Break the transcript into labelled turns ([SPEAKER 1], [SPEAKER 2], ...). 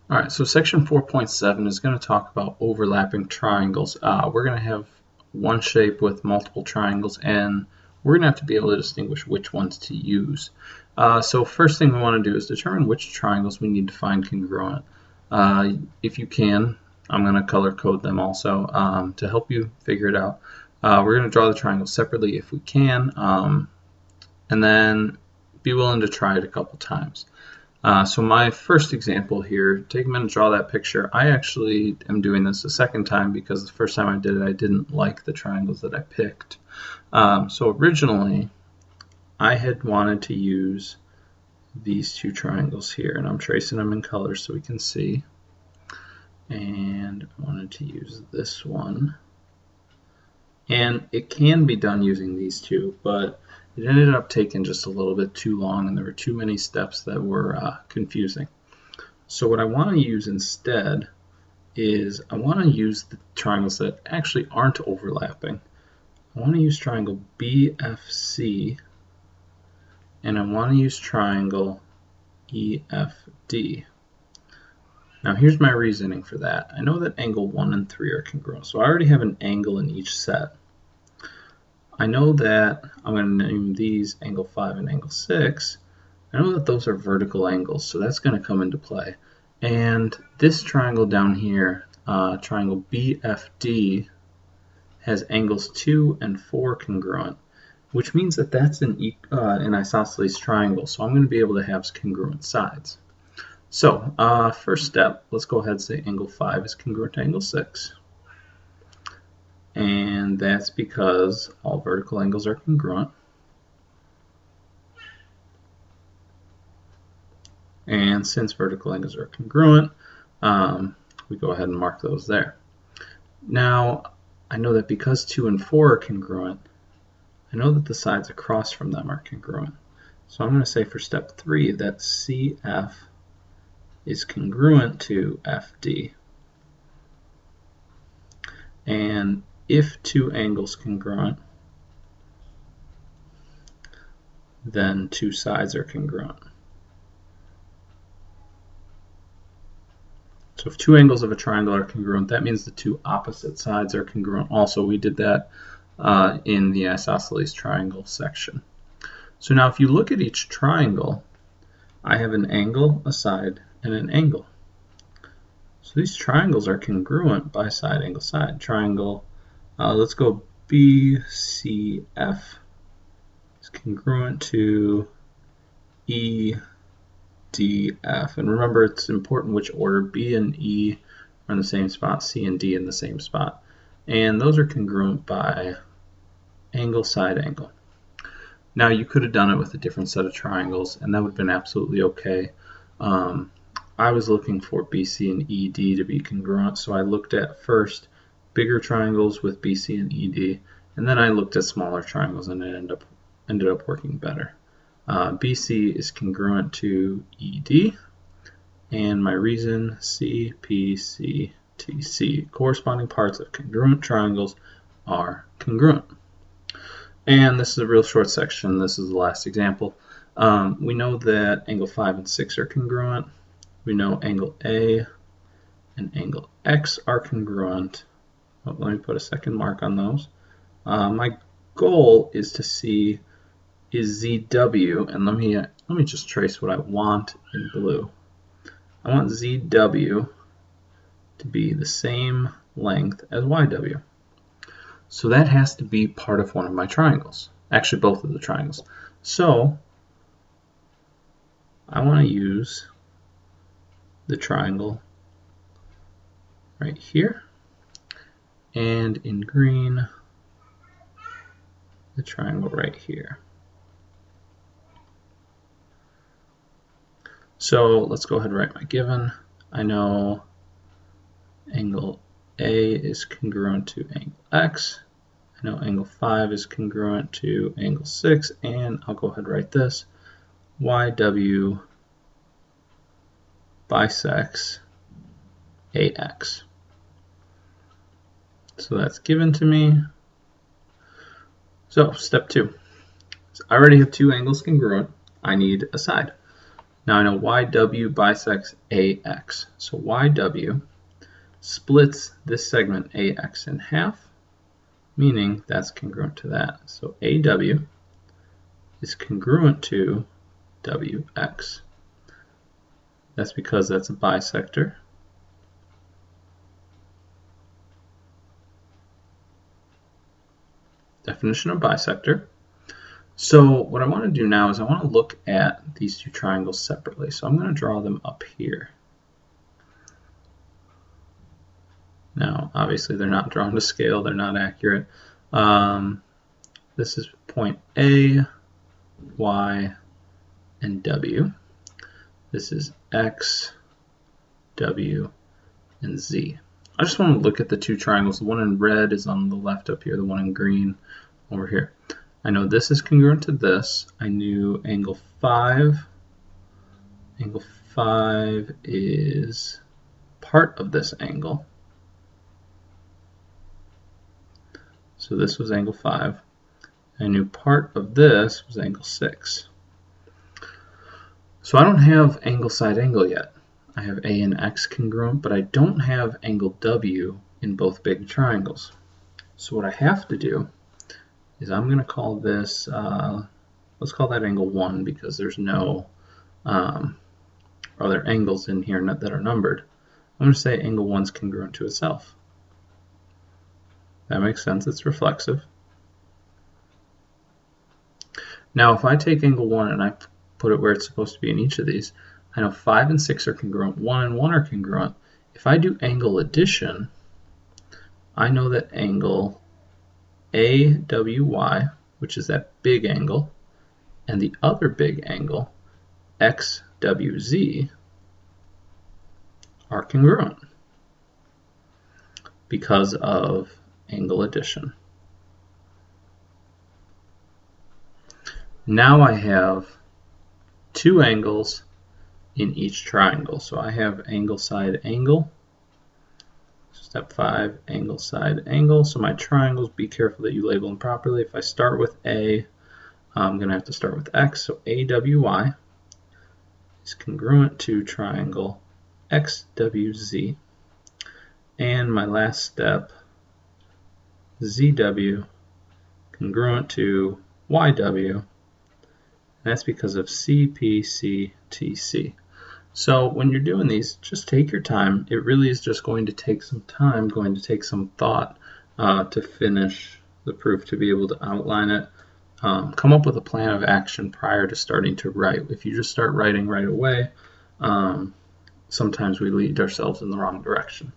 [SPEAKER 1] All right, so section 4.7 is going to talk about overlapping triangles. We're going to have one shape with multiple triangles, and we're going to have to be able to distinguish which ones to use. So first thing we want to do is determine which triangles we need to find congruent. If you can, I'm going to color code them also to help you figure it out. We're going to draw the triangles separately if we can, and then be willing to try it a couple times. So my first example here, take a minute to draw that picture. I actually am doing this a second time because the first time I did it, I didn't like the triangles that I picked. So originally, I had wanted to use these two triangles here, and I'm tracing them in color so we can see. And I wanted to use this one. And it can be done using these two, but it ended up taking just a little bit too long, and there were too many steps that were confusing. So what I want to use instead is I want to use the triangles that actually aren't overlapping. I want to use triangle BFC, and I want to use triangle EFD. Now here's my reasoning for that. I know that angle 1 and 3 are congruent, so I already have an angle in each set. I know that I'm going to name these angle 5 and angle 6. I know that those are vertical angles, so that's going to come into play. And this triangle down here, triangle BFD, has angles 2 and 4 congruent, which means that that's an isosceles triangle, so I'm going to be able to have congruent sides. So first step, let's go ahead and say angle 5 is congruent to angle 6. And that's because all vertical angles are congruent. And since vertical angles are congruent, we go ahead and mark those there. Now, I know that because 2 and 4 are congruent, I know that the sides across from them are congruent. So I'm going to say for step 3 that CF is congruent to FD. And if two angles congruent, then two sides are congruent. So if two angles of a triangle are congruent, that means the two opposite sides are congruent. Also, we did that in the isosceles triangle section. So now if you look at each triangle, I have an angle, a side, and an angle. So these triangles are congruent by side, angle, side. Triangle, let's go BCF is congruent to EDF. And remember, it's important which order. B and E are in the same spot, C and D in the same spot. And those are congruent by angle, side, angle. Now you could have done it with a different set of triangles, and that would have been absolutely okay. I was looking for BC and ED to be congruent, so I looked at first bigger triangles with BC and ED, and then I looked at smaller triangles, and it ended up working better. BC is congruent to ED, and my reason C, P, C, T, C. Corresponding parts of congruent triangles are congruent. And this is a real short section. This is the last example. We know that angle 5 and 6 are congruent. We know angle A and angle X are congruent. Oh, let me put a second mark on those. My goal is to see is ZW, and let me just trace what I want in blue. I want ZW to be the same length as YW. So that has to be part of one of my triangles. Actually, both of the triangles. So I want to use the triangle right here, and in green, the triangle right here. So let's go ahead and write my given. I know angle A is congruent to angle X. I know angle 5 is congruent to angle 6, and I'll go ahead and write this. YW bisects AX. So that's given to me. So step 2. So I already have two angles congruent. I need a side. Now I know YW bisects AX. So YW splits this segment AX in half, meaning that's congruent to that. So AW is congruent to WX. That's because that's a bisector. Definition of bisector. So what I want to do now is I want to look at these two triangles separately. So I'm going to draw them up here. Now, obviously, they're not drawn to scale. They're not accurate. This is point A, Y, and W. This is X, W, and Z. I just want to look at the two triangles. The one in red is on the left up here. The one in green over here. I know this is congruent to this. I knew angle 5. Angle 5 is part of this angle. So this was angle 5. I knew part of this was angle 6. So I don't have angle side angle yet. I have A and X congruent, but I don't have angle W in both big triangles. So what I have to do is I'm going to call this, let's call that angle 1 because there's no other angles in here that are numbered. I'm going to say angle 1 is congruent to itself. That makes sense. It's reflexive. Now if I take angle 1 and I put it where it's supposed to be in each of these, I know 5 and 6 are congruent, 1 and 1 are congruent. If I do angle addition, I know that angle AWY, which is that big angle, and the other big angle, XWZ, are congruent because of angle addition. Now I have two angles in each triangle. So I have angle side angle. Step 5, angle side angle. So my triangles, be careful that you label them properly. If I start with A, I'm going to have to start with X. So AWY is congruent to triangle XWZ. And my last step, ZW, congruent to YW. That's because of CPCTC. So when you're doing these, just take your time. It really is just going to take some time, going to take some thought to finish the proof, to be able to outline it. Come up with a plan of action prior to starting to write. If you just start writing right away, sometimes we lead ourselves in the wrong direction.